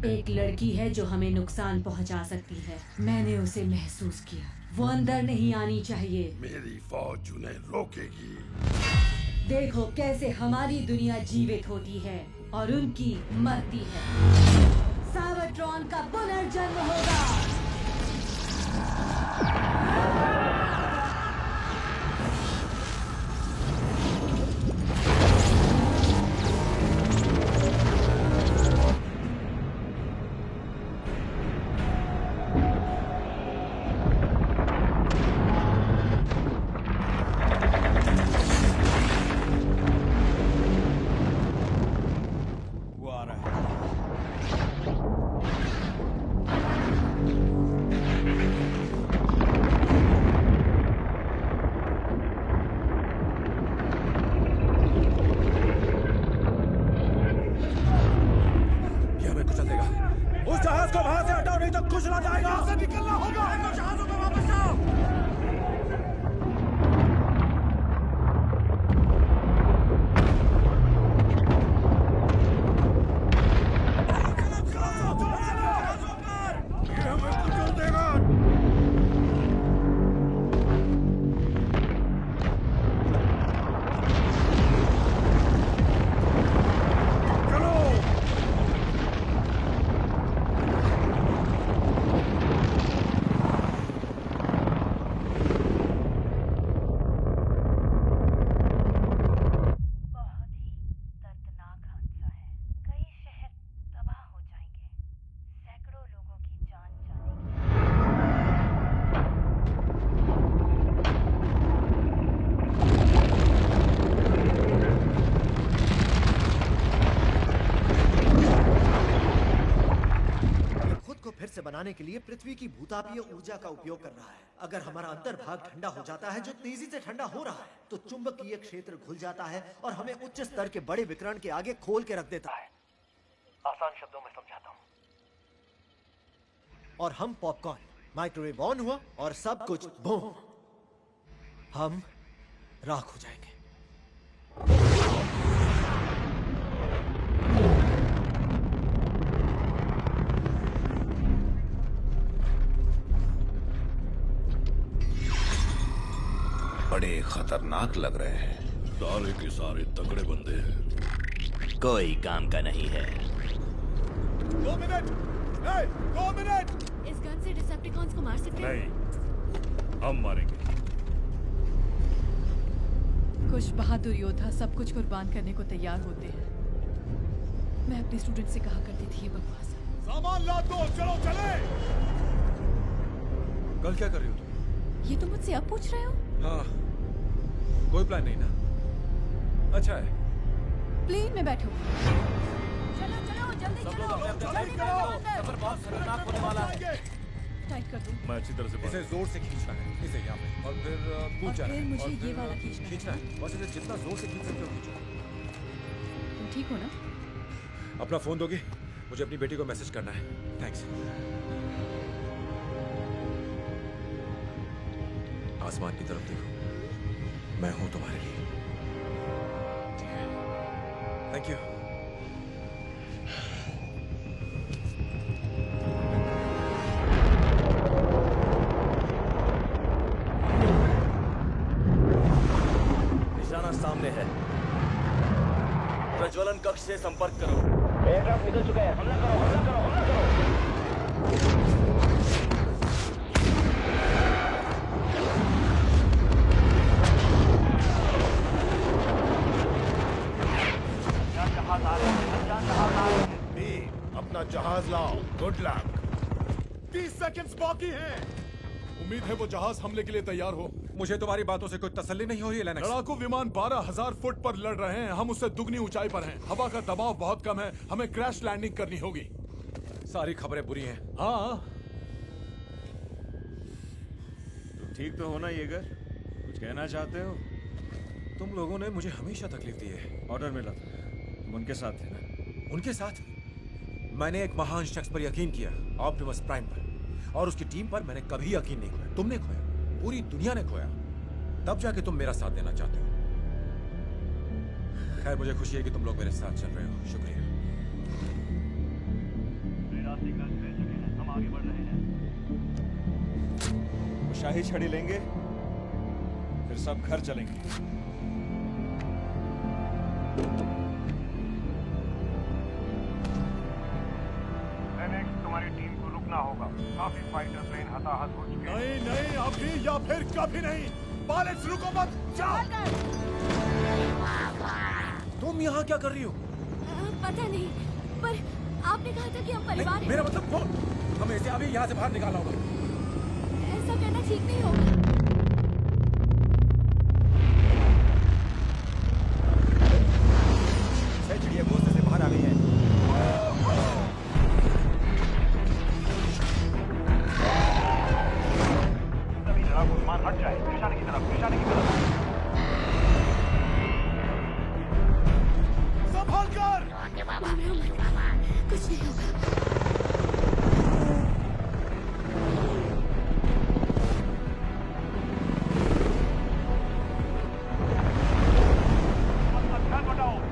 एक लड़की है जो हमें नुकसान पहुंचा सकती है। मैंने उसे महसूस किया। वो अंदर नहीं आनी चाहिए। मेरी फौज उन्हें रोकेगी। देखो कैसे हमारी दुनिया जीवित होती है और उनकी मरती है। साइबरट्रॉन का पुनर्जन्म होगा। बनाने के लिए पृथ्वी की भूतापीय ऊर्जा का उपयोग कर रहा है। अगर हमारा अंतर्भाग ठंडा हो जाता है, जो तेजी से ठंडा हो रहा है, तो चुंबकीय क्षेत्र घुल जाता है और हमें उच्च स्तर के बड़े विकिरण के आगे खोल के रख देता है। आसान शब्दों में समझाता हूं। और हम पॉपकॉर्न, माइक्रोवेव ऑन हुआ और सब कुछ बूम, हम राख हो जाएंगे। बड़े खतरनाक लग रहे हैं। सारे के सारे तगड़े बंदे हैं। कोई काम का नहीं है। 2 मिनट, 2 मिनट। इस गन से डिसेप्टिकॉन्स को मार सकते हैं? नहीं, हम मारेंगे। कुछ बहादुर योद्धा सब कुछ कुर्बान करने को तैयार होते हैं। मैं अपने स्टूडेंट से कहा करती थी ये बकवास। सामान लाद दो, चलो चले। कल क्या कर रही हो तुम? ये तुम मुझसे अब पूछ रहे हो? हाँ, कोई प्लान नहीं ना? अच्छा है। प्लेन में बैठो। चलो चलो जल्दी चलो, जल्दी करो। सफर बहुत खतरनाक होने वाला है। टाइट कर दो। मैं अच्छी तरह से इसे जोर से खींचना है, इसे यहाँ पे, और फिर कूद जाना है। मुझे और ये फिर वाला खींचना है। बस इसे जितना जोर से खींच सकते हो खींचो। तुम ठीक हो ना? अपना फोन दोगे? मुझे अपनी बेटी को मैसेज करना है। थैंक्स। आसमान की तरफ देखो, मैं हूं तुम्हारे लिए। Thank you. निशाना सामने है। प्रज्वलन कक्ष से संपर्क करो। एयरक्राफ्ट निकल चुका है। हमला करो, हमला करो, हमला करो। अपना जहाज लाओ। Good luck. 30 सेकंड्स बाकी हैं। उम्मीद है वो जहाज हमले के लिए तैयार हो। मुझे तुम्हारी बातों से कोई तसल्ली नहीं हो रही है, लेनक्स। लड़ाकू विमान 12,000 फुट पर लड़ रहे हैं। हम उससे दुगनी ऊंचाई पर हैं। हवा का दबाव बहुत कम है। हमें क्रैश लैंडिंग करनी होगी। सारी खबरें बुरी हैं। हाँ। तुम ठीक तो हो ना येगर? कुछ कहना चाहते हो? तुम लोगों ने मुझे हमेशा तकलीफ दी है। ऑर्डर मिला था, तुम उनके साथ थे ना? उनके साथ? मैंने एक महान शख्स पर यकीन किया, ऑप्टिमस प्राइम पर, और उसकी टीम पर मैंने कभी यकीन नहीं खोया। तुमने खोया, पूरी दुनिया ने खोया। तब जाके तुम मेरा साथ देना चाहते हो। खैर, मुझे खुशी है कि तुम लोग मेरे साथ चल रहे हो। शुक्रिया। शाही छड़ी लेंगे, फिर सब घर चलेंगे। तुम्हारी टीम को रुकना होगा। काफी फाइटर प्लेन हताहत हो चुके हैं। नहीं नहीं, अभी या फिर कभी नहीं। पायलट्स रुको मत, जाओ। तुम यहाँ क्या कर रही हो? पता नहीं, पर आपने कहा था कि हम परिवार हैं। मेरा मतलब कौन? हमें इसे अभी यहाँ से बाहर निकालना होगा। ऐसा करना ठीक नहीं होगा। चिड़िया घोंसले से बाहर आ गई है। सभी लड़ाकू विमान हट जाए, निशाने की तरफ, निशाने की तरफ। संभाल कर। कुछ नहीं होगा।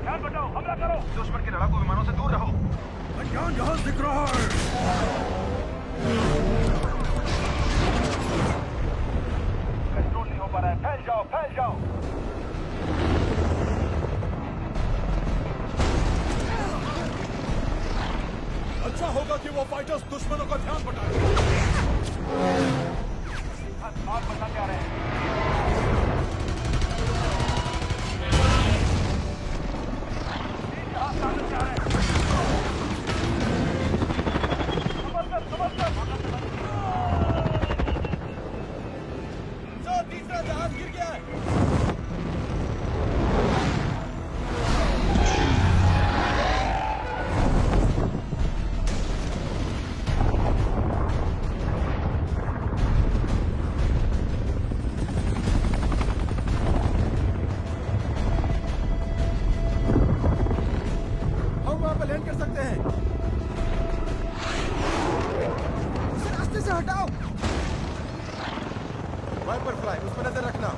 ध्यान बटाओ, हमला करो। दुश्मन के लड़ाकू विमानों से दूर रहो। अनजान जहाज दिख रहा है। कंट्रोल नहीं हो पा रहा है। फैल जाओ, फैल जाओ। अच्छा होगा कि वो फाइटर्स दुश्मनों का ध्यान बटाएं। आग बचा के आ रहे हैं। तीसरा जहाज गिर गया है। हम वहाँ पर लैंड कर सकते हैं। उसे रास्ते से हटाओ। वाइपर फ्लाई, उस पर नजर रखना।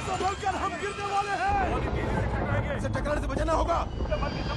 संभल कर, हम गिरने वाले हैं। इसे टकराने से बचाना होगा। समझ गए।